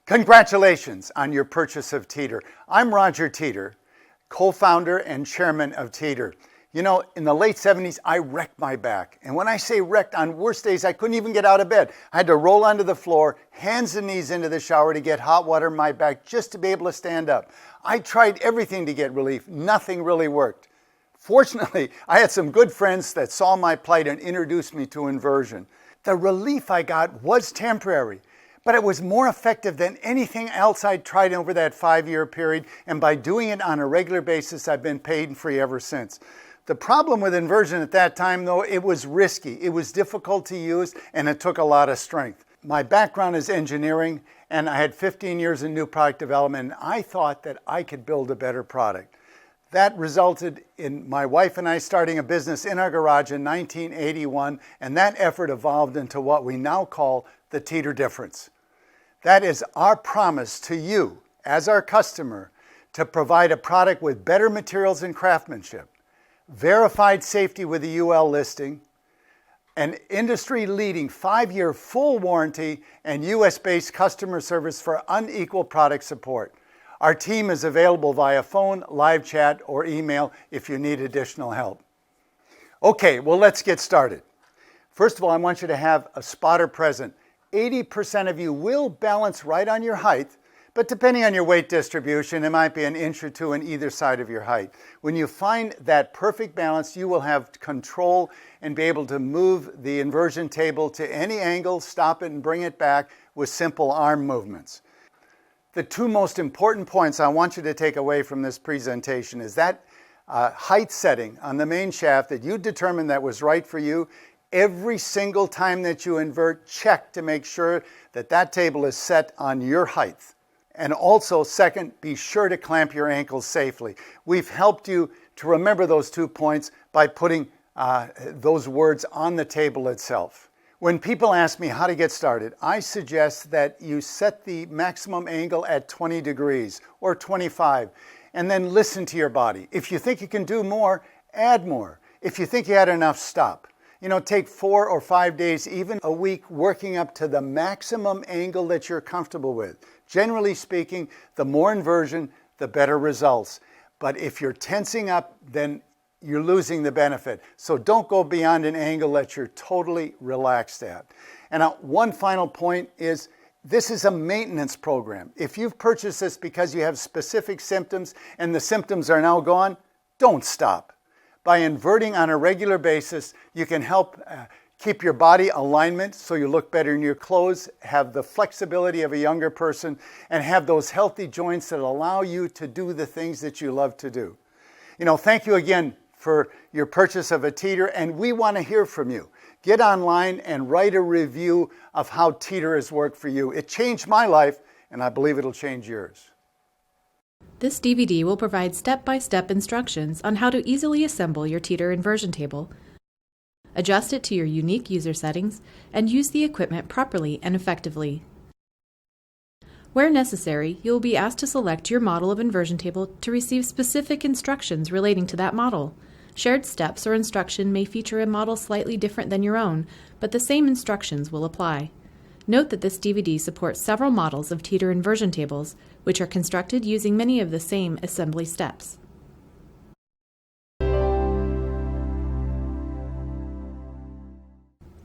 Congratulations on your purchase of Teeter. I'm Roger Teeter, co-founder and chairman of Teeter. You know, in the late 70s, I wrecked my back. And when I say wrecked, on worst days, I couldn't even get out of bed. I had to roll onto the floor, hands and knees into the shower to get hot water in my back just to be able to stand up. I tried everything to get relief. Nothing really worked. Fortunately, I had some good friends that saw my plight and introduced me to Inversion. The relief I got was temporary, but it was more effective than anything else I'd tried over that 5-year period, and by doing it on a regular basis, I've been pain free ever since. The problem with Inversion at that time, though, it was risky, it was difficult to use, and it took a lot of strength. My background is engineering, and I had 15 years in new product development, and I thought that I could build a better product. That resulted in my wife and I starting a business in our garage in 1981, and that effort evolved into what we now call the Teeter difference. That is our promise to you, as our customer, to provide a product with better materials and craftsmanship, verified safety with a UL listing, an industry-leading 5-year full warranty, and US-based customer service for unequal product support. Our team is available via phone, live chat, or email if you need additional help. Okay, well, let's get started. First of all, I want you to have a spotter present. 80% of you will balance right on your height, but depending on your weight distribution, it might be an inch or two on either side of your height. When you find that perfect balance, you will have control and be able to move the inversion table to any angle, stop it, and bring it back with simple arm movements. The two most important points I want you to take away from this presentation is that height setting on the main shaft that you determined that was right for you. Every single time that you invert, check to make sure that that table is set on your height. And also, second, be sure to clamp your ankles safely. We've helped you to remember those 2 points by putting those words on the table itself. When people ask me how to get started, I suggest that you set the maximum angle at 20 degrees or 25, and then listen to your body. If you think you can do more, add more. If you think you had enough, stop. You know, take 4 or 5 days, even a week, working up to the maximum angle that you're comfortable with. Generally speaking, the more inversion, the better results. But if you're tensing up, then you're losing the benefit. So don't go beyond an angle that you're totally relaxed at. And one final point is, this is a maintenance program. If you've purchased this because you have specific symptoms and the symptoms are now gone, don't stop. By inverting on a regular basis, you can help keep your body alignment so you look better in your clothes, have the flexibility of a younger person, and have those healthy joints that allow you to do the things that you love to do. You know, thank you again for your purchase of a Teeter, and we want to hear from you. Get online and write a review of how Teeter has worked for you. It changed my life, and I believe it'll change yours. This DVD will provide step-by-step instructions on how to easily assemble your Teeter inversion table, adjust it to your unique user settings, and use the equipment properly and effectively. Where necessary, you will be asked to select your model of inversion table to receive specific instructions relating to that model. Shared steps or instruction may feature a model slightly different than your own, but the same instructions will apply. Note that this DVD supports several models of Teeter inversion tables, which are constructed using many of the same assembly steps.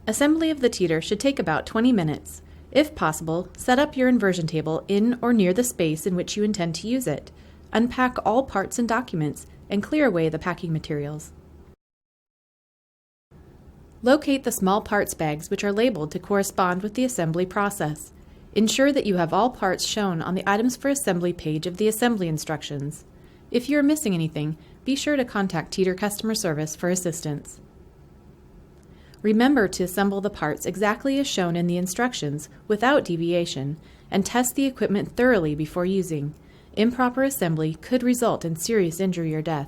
Assembly of the Teeter should take about 20 minutes. If possible, set up your inversion table in or near the space in which you intend to use it. Unpack all parts and documents, and clear away the packing materials. Locate the small parts bags which are labeled to correspond with the assembly process. Ensure that you have all parts shown on the Items for Assembly page of the assembly instructions. If you are missing anything, be sure to contact Teeter Customer Service for assistance. Remember to assemble the parts exactly as shown in the instructions without deviation, and test the equipment thoroughly before using. Improper assembly could result in serious injury or death.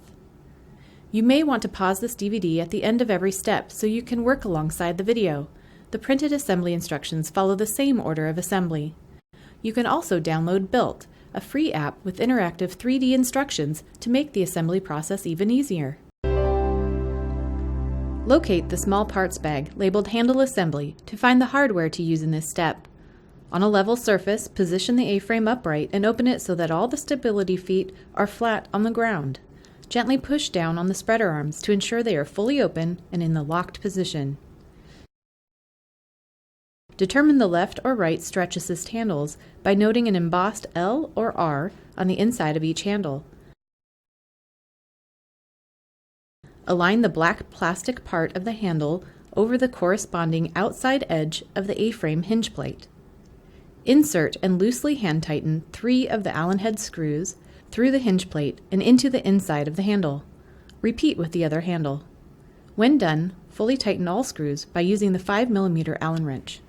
You may want to pause this DVD at the end of every step so you can work alongside the video. The printed assembly instructions follow the same order of assembly. You can also download Built, a free app with interactive 3D instructions to make the assembly process even easier. Locate the small parts bag labeled Handle Assembly to find the hardware to use in this step. On a level surface, position the A-frame upright and open it so that all the stability feet are flat on the ground. Gently push down on the spreader arms to ensure they are fully open and in the locked position. Determine the left or right stretch assist handles by noting an embossed L or R on the inside of each handle. Align the black plastic part of the handle over the corresponding outside edge of the A-frame hinge plate. Insert and loosely hand tighten 3 of the Allen head screws through the hinge plate and into the inside of the handle. Repeat with the other handle. When done, fully tighten all screws by using the 5mm Allen wrench.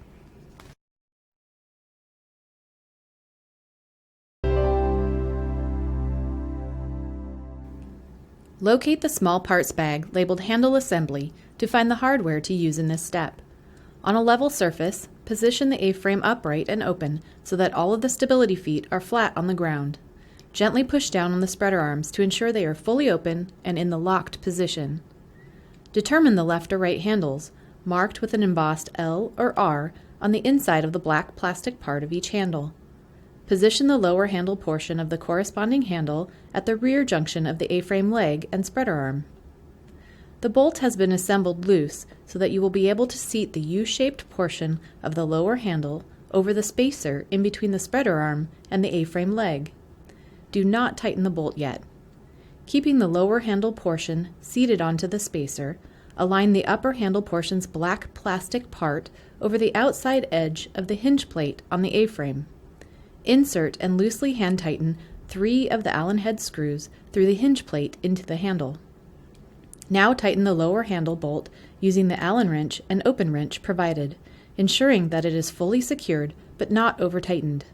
Locate the small parts bag labeled Handle Assembly to find the hardware to use in this step. On a level surface, position the A-frame upright and open so that all of the stability feet are flat on the ground. Gently push down on the spreader arms to ensure they are fully open and in the locked position. Determine the left or right handles, marked with an embossed L or R on the inside of the black plastic part of each handle. Position the lower handle portion of the corresponding handle at the rear junction of the A-frame leg and spreader arm. The bolt has been assembled loose so that you will be able to seat the U-shaped portion of the lower handle over the spacer in between the spreader arm and the A-frame leg. Do not tighten the bolt yet. Keeping the lower handle portion seated onto the spacer, align the upper handle portion's black plastic part over the outside edge of the hinge plate on the A-frame. Insert and loosely hand tighten 3 of the Allen head screws through the hinge plate into the handle. Now tighten the lower handle bolt using the Allen wrench and open wrench provided, ensuring that it is fully secured but not over-tightened.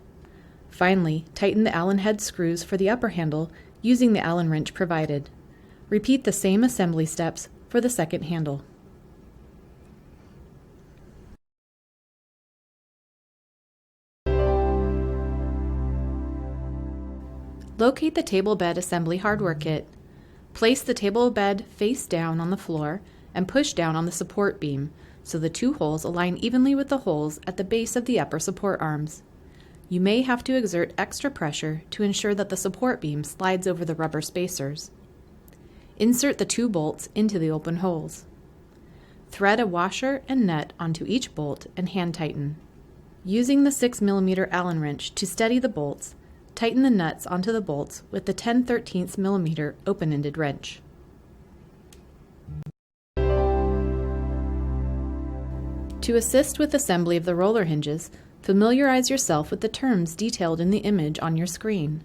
Finally, tighten the Allen head screws for the upper handle using the Allen wrench provided. Repeat the same assembly steps for the second handle. Locate the table bed assembly hardware kit. Place the table bed face down on the floor and push down on the support beam so the 2 holes align evenly with the holes at the base of the upper support arms. You may have to exert extra pressure to ensure that the support beam slides over the rubber spacers. Insert the 2 bolts into the open holes. Thread a washer and nut onto each bolt and hand tighten. Using the 6mm Allen wrench to steady the bolts, tighten the nuts onto the bolts with the 10/13 mm open-ended wrench. To assist with assembly of the roller hinges, familiarize yourself with the terms detailed in the image on your screen.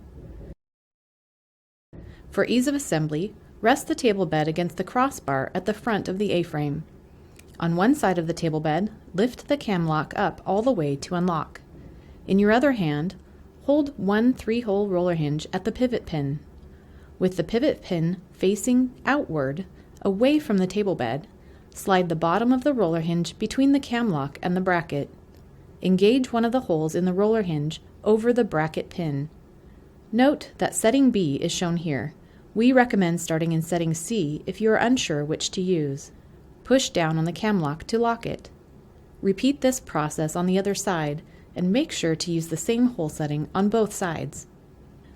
For ease of assembly, rest the table bed against the crossbar at the front of the A-frame. On one side of the table bed, lift the cam lock up all the way to unlock. In your other hand, hold one 3-hole roller hinge at the pivot pin. With the pivot pin facing outward, away from the table bed, slide the bottom of the roller hinge between the cam lock and the bracket. Engage one of the holes in the roller hinge over the bracket pin. Note that setting B is shown here. We recommend starting in setting C if you are unsure which to use. Push down on the cam lock to lock it. Repeat this process on the other side and make sure to use the same hole setting on both sides.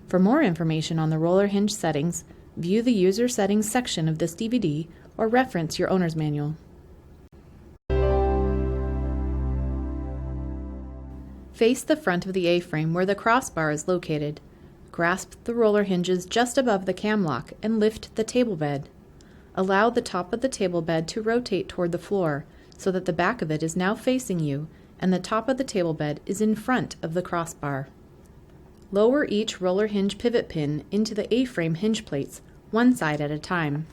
For more information on the roller hinge settings, view the User Settings section of this DVD or reference your owner's manual. Face the front of the A-frame where the crossbar is located. Grasp the roller hinges just above the cam lock and lift the table bed. Allow the top of the table bed to rotate toward the floor so that the back of it is now facing you and the top of the table bed is in front of the crossbar. Lower each roller hinge pivot pin into the A-frame hinge plates, one side at a time.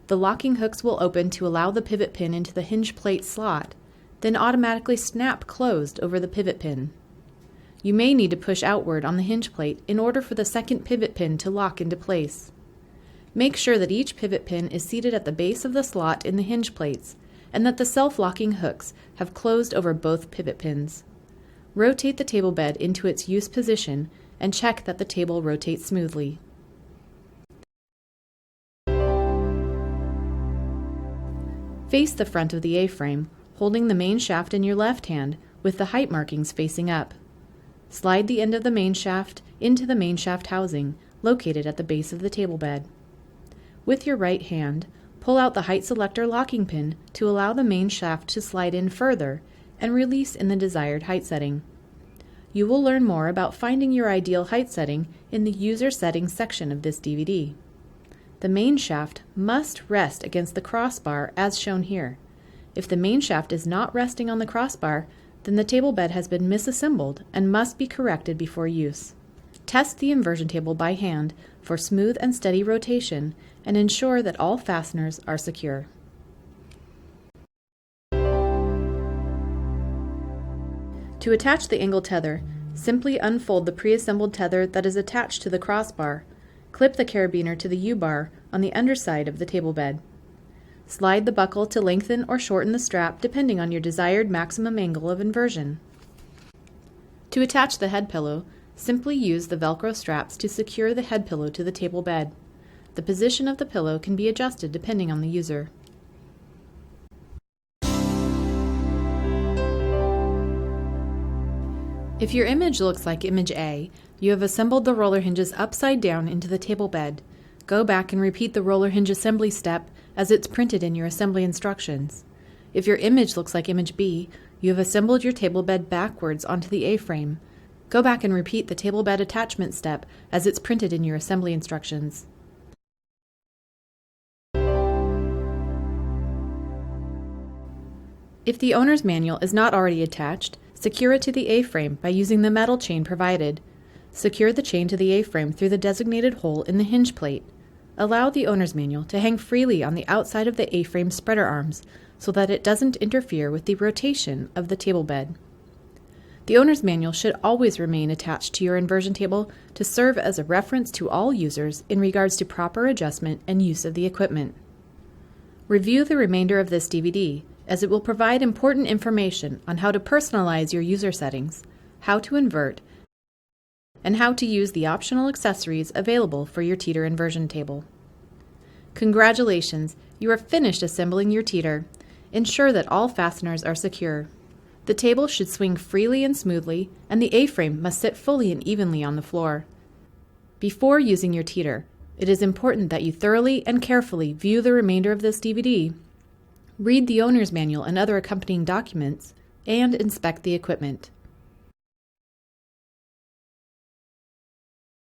The locking hooks will open to allow the pivot pin into the hinge plate slot, then automatically snap closed over the pivot pin. You may need to push outward on the hinge plate in order for the second pivot pin to lock into place. Make sure that each pivot pin is seated at the base of the slot in the hinge plates, and that the self-locking hooks have closed over both pivot pins. Rotate the table bed into its use position and check that the table rotates smoothly. Face the front of the A-frame, holding the main shaft in your left hand with the height markings facing up. Slide the end of the main shaft into the main shaft housing, located at the base of the table bed. With your right hand, pull out the height selector locking pin to allow the main shaft to slide in further and release in the desired height setting. You will learn more about finding your ideal height setting in the User Settings section of this DVD. The main shaft must rest against the crossbar as shown here. If the main shaft is not resting on the crossbar, then the table bed has been misassembled and must be corrected before use. Test the inversion table by hand for smooth and steady rotation and ensure that all fasteners are secure. To attach the angle tether, simply unfold the pre-assembled tether that is attached to the crossbar. Clip the carabiner to the U-bar on the underside of the table bed. Slide the buckle to lengthen or shorten the strap depending on your desired maximum angle of inversion. To attach the head pillow, simply use the Velcro straps to secure the head pillow to the table bed. The position of the pillow can be adjusted depending on the user. If your image looks like image A, you have assembled the roller hinges upside down into the table bed. Go back and repeat the roller hinge assembly step as it's printed in your assembly instructions. If your image looks like image B, you have assembled your table bed backwards onto the A-frame. Go back and repeat the table bed attachment step as it's printed in your assembly instructions. If the owner's manual is not already attached, secure it to the A-frame by using the metal chain provided. Secure the chain to the A-frame through the designated hole in the hinge plate. Allow the owner's manual to hang freely on the outside of the A-frame spreader arms so that it doesn't interfere with the rotation of the table bed. The owner's manual should always remain attached to your inversion table to serve as a reference to all users in regards to proper adjustment and use of the equipment. Review the remainder of this DVD, as it will provide important information on how to personalize your user settings, how to invert, and how to use the optional accessories available for your Teeter inversion table. Congratulations, you are finished assembling your Teeter. Ensure that all fasteners are secure. The table should swing freely and smoothly, and the A-frame must sit fully and evenly on the floor. Before using your Teeter, it is important that you thoroughly and carefully view the remainder of this DVD, read the owner's manual and other accompanying documents, and inspect the equipment.